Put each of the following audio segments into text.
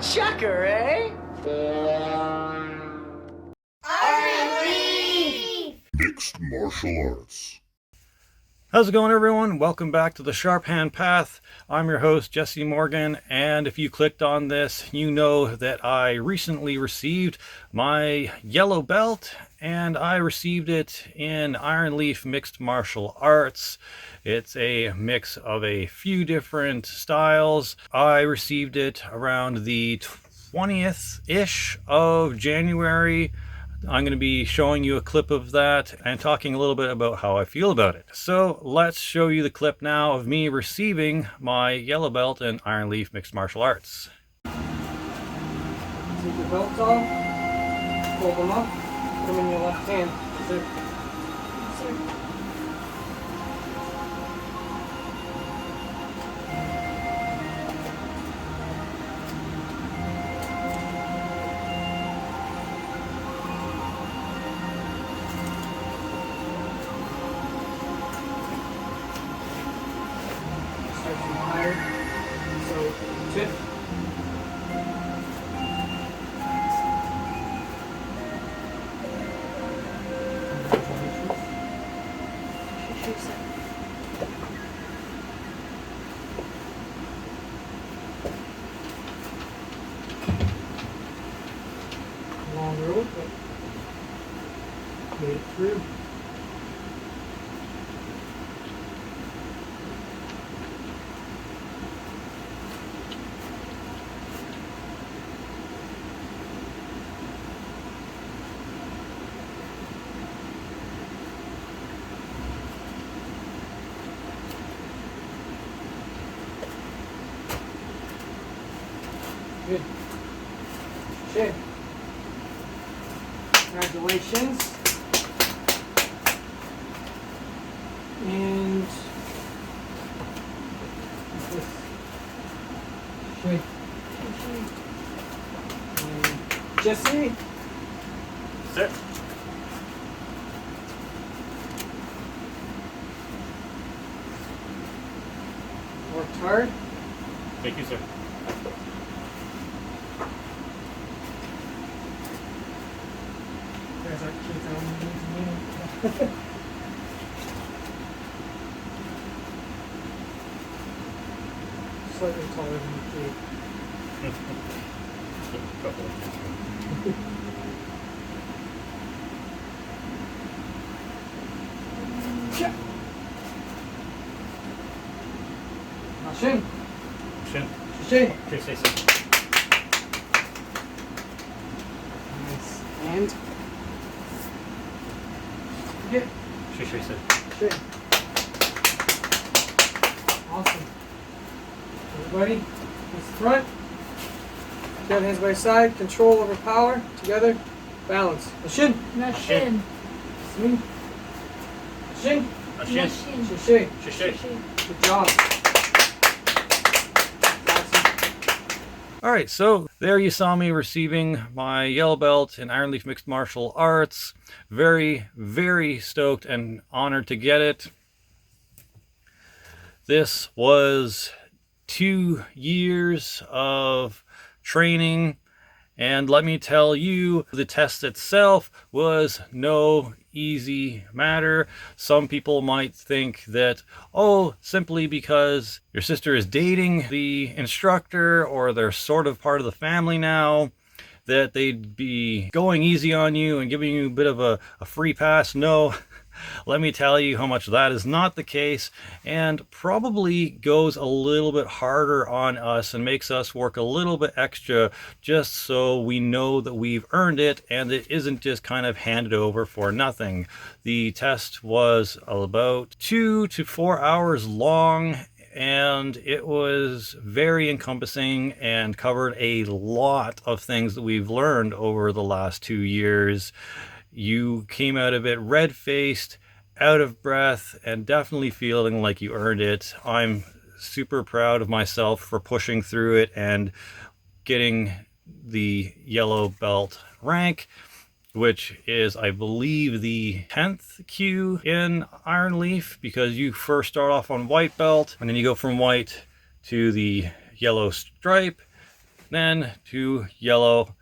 Checker, eh? Mixed martial arts. How's it going, everyone? Welcome back to the Sharp Hand Path. I'm your host, Jesse Morgan, and if you clicked on this, you know that I recently received my yellow belt, and I received it in Iron Leaf Mixed Martial Arts. It's a mix of a few different styles. I received it around the 20th-ish of January. I'm going to be showing you a clip of that and talking a little bit about how I feel about it. So let's show you the clip now of me receiving my yellow belt in Iron Leaf Mixed Martial Arts. Take your belts off, fold them up, put them in your left hand. Sir. Start from higher. So, tip. Long road, but made it through. Good. Shit. Congratulations. And what's this? Shit. And Jesse. Sit. Worked hard. Thank you, sir. You guys aren't kids, I don't need to meet. Slightly taller than the kid. Yeah. Now shin. Shin. Shin. Okay, say so. Nice. And yeah. Shay, say. Shin. Awesome. Everybody, face the front. Together, hands by your side. Control over power. Together. Balance. Now shin. Na shin. Swing. Shin. A Na shin. shin. Shin. Shay. Good job. Awesome. All right, so there you saw me receiving my yellow belt in Iron Leaf Mixed Martial Arts. Very, very stoked and honored to get it. This was 2 years of training, and let me tell you, the test itself was no easy matter. Some people might think that, oh, simply because your sister is dating the instructor or they're sort of part of the family now, that they'd be going easy on you and giving you a bit of a free pass. No, let me tell you how much that is not the case, and probably goes a little bit harder on us and makes us work a little bit extra just so we know that we've earned it and it isn't just kind of handed over for nothing. The test was about 2 to 4 hours long, and it was very encompassing and covered a lot of things that we've learned over the last 2 years. You came out of it red-faced, out of breath, and definitely feeling like you earned it. I'm super proud of myself for pushing through it and getting the yellow belt rank. which is, I believe, the 10th kyu in Iron Leaf, because you first start off on white belt, and then you go from white to the yellow stripe, then to yellow,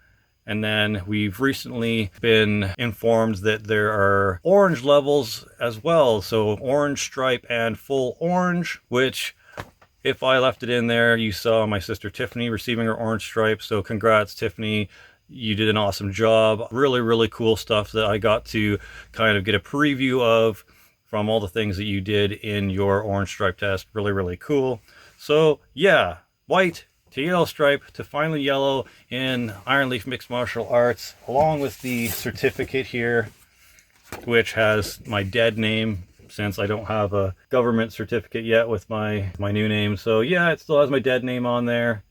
and then we've recently been informed that there are orange levels as well. So orange stripe and full orange, which if I left it in there, you saw my sister Tiffany receiving her orange stripe. So congrats, Tiffany. You did an awesome job. Really, really cool stuff that I got to kind of get a preview of from all the things that you did in your orange stripe test. Really, really cool. So yeah, white to yellow stripe to finally yellow in Iron Leaf Mixed Martial Arts, along with the certificate here, which has my dead name, since I don't have a government certificate yet with my new name. So yeah, it still has my dead name on there,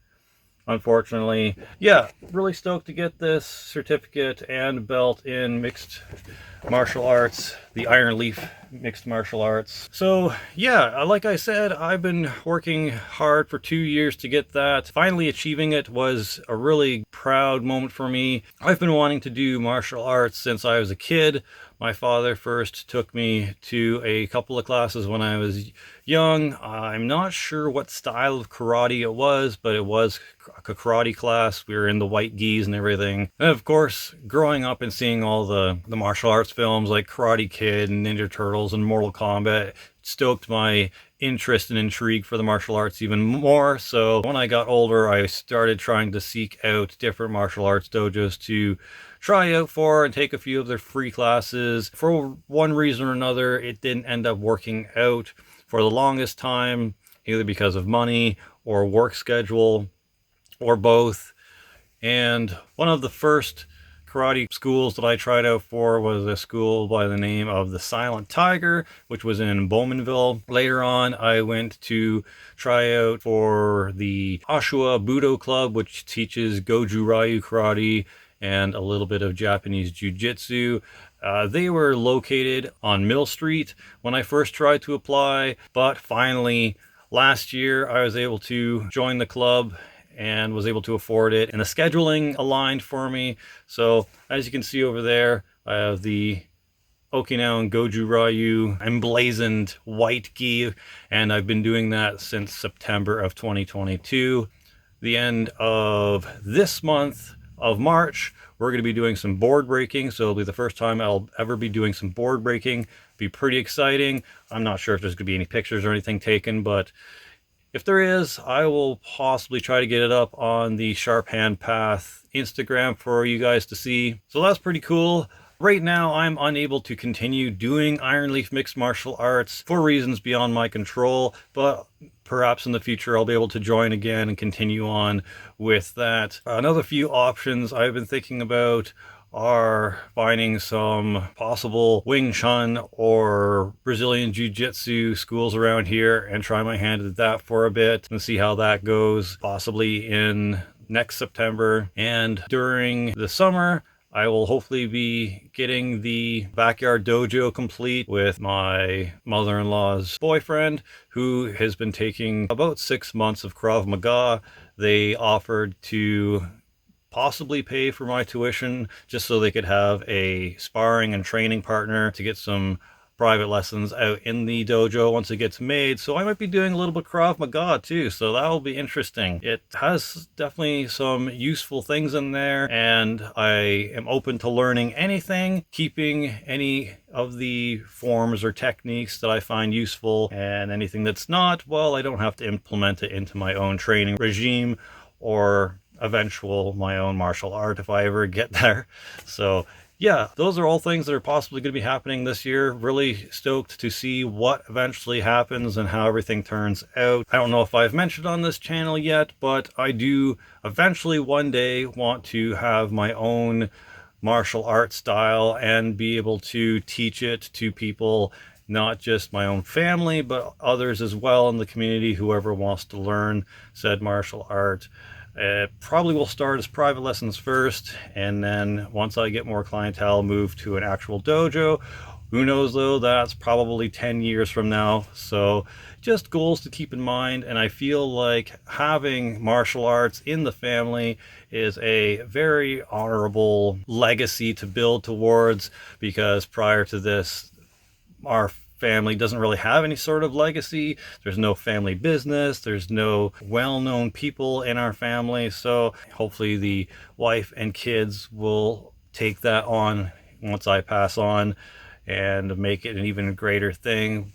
unfortunately. Yeah, really stoked to get this certificate and belt in mixed martial arts, the Iron Leaf Mixed Martial Arts. So yeah, like I said, I've been working hard for 2 years to get that. Finally achieving it was a really proud moment for me. I've been wanting to do martial arts since I was a kid. My father first took me to a couple of classes when I was young. I'm not sure what style of karate it was, but it was a karate class. We were in the white gis and everything. And of course, growing up and seeing all the martial arts films like Karate Kid and Ninja Turtles and Mortal Kombat stoked my interest and intrigue for the martial arts even more. So when I got older, I started trying to seek out different martial arts dojos to try out for and take a few of their free classes. For one reason or another, it didn't end up working out for the longest time, either because of money or work schedule or both. And one of the first karate schools that I tried out for was a school by the name of the Silent Tiger, which was in Bowmanville. Later on, I went to try out for the Ashua Budo Club, which teaches Goju Ryu karate and a little bit of Japanese jiu-jitsu. They were located on Mill Street when I first tried to apply, but finally last year I was able to join the club and was able to afford it, and the scheduling aligned for me. So as you can see over there, I have the Okinawan Goju Ryu emblazoned white gi, and I've been doing that since September of 2022. The end of this month of March, we're going to be doing some board breaking, so it'll be the first time I'll ever be doing some board breaking. Be pretty exciting. I'm not sure if there's going to be any pictures or anything taken, but if there is, I will possibly try to get it up on the Sharp Hand Path Instagram for you guys to see. So that's pretty cool. Right now, I'm unable to continue doing Iron Leaf Mixed Martial Arts for reasons beyond my control, but perhaps in the future I'll be able to join again and continue on with that. Another few options I've been thinking about are finding some possible Wing Chun or Brazilian Jiu-Jitsu schools around here and try my hand at that for a bit and see how that goes, possibly in next September. And during the summer, I will hopefully be getting the backyard dojo complete with my mother-in-law's boyfriend, who has been taking about 6 months of Krav Maga. They offered to possibly pay for my tuition just so they could have a sparring and training partner to get some private lessons out in the dojo once it gets made. So I might be doing a little bit of Krav Maga too, so that'll be interesting. It has definitely some useful things in there, and I am open to learning anything, keeping any of the forms or techniques that I find useful, and anything that's not, well, I don't have to implement it into my own training regime or eventual my own martial art if I ever get there. So yeah, those are all things that are possibly going to be happening this year. Really stoked to see what eventually happens and how everything turns out. I don't know if I've mentioned on this channel yet, but I do eventually one day want to have my own martial art style and be able to teach it to people, not just my own family, but others as well in the community, whoever wants to learn said martial art. Probably will start as private lessons first, and then once I get more clientele, move to an actual dojo. Who knows though, that's probably 10 years from now. So just goals to keep in mind, and I feel like having martial arts in the family is a very honorable legacy to build towards, because prior to this, our family doesn't really have any sort of legacy. There's no family business. There's no well-known people in our family. So hopefully the wife and kids will take that on once I pass on and make it an even greater thing.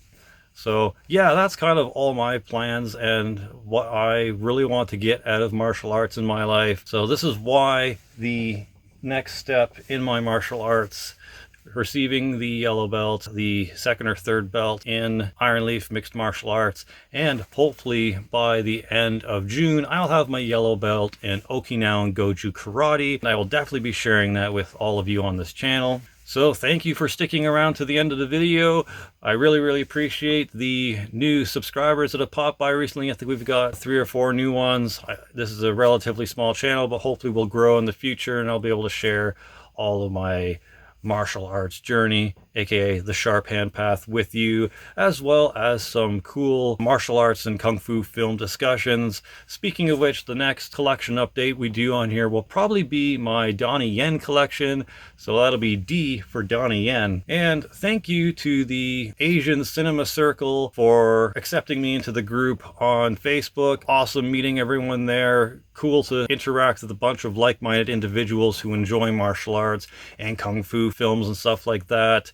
So yeah, that's kind of all my plans and what I really want to get out of martial arts in my life. So this is why the next step in my martial arts, receiving the yellow belt, the second or third belt in Iron Leaf mixed martial arts, and hopefully by the end of June I'll have my yellow belt in Okinawan Goju Karate, and I will definitely be sharing that with all of you on this channel. So thank you for sticking around to the end of the video. I really appreciate the new subscribers that have popped by recently. I think we've got 3 or 4 new ones. This is a relatively small channel, but hopefully we'll grow in the future and I'll be able to share all of my martial arts journey, aka the sharp hand path, with you, as well as some cool martial arts and kung fu film discussions. Speaking of which, the next collection update we do on here will probably be my Donnie Yen collection, so that'll be D for Donnie Yen. And thank you to the Asian Cinema Circle for accepting me into the group on Facebook. Awesome meeting everyone there. Cool to interact with a bunch of like-minded individuals who enjoy martial arts and kung fu films and stuff like that.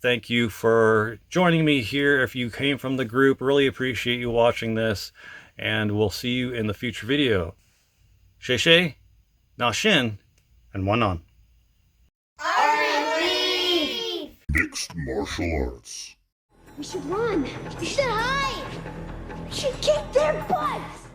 Thank you for joining me here. If you came from the group, really appreciate you watching this, and we'll see you in the future video. Xie xie, na xin, and one on. Mixed martial arts. We should run. We should hide. We should kick their butts.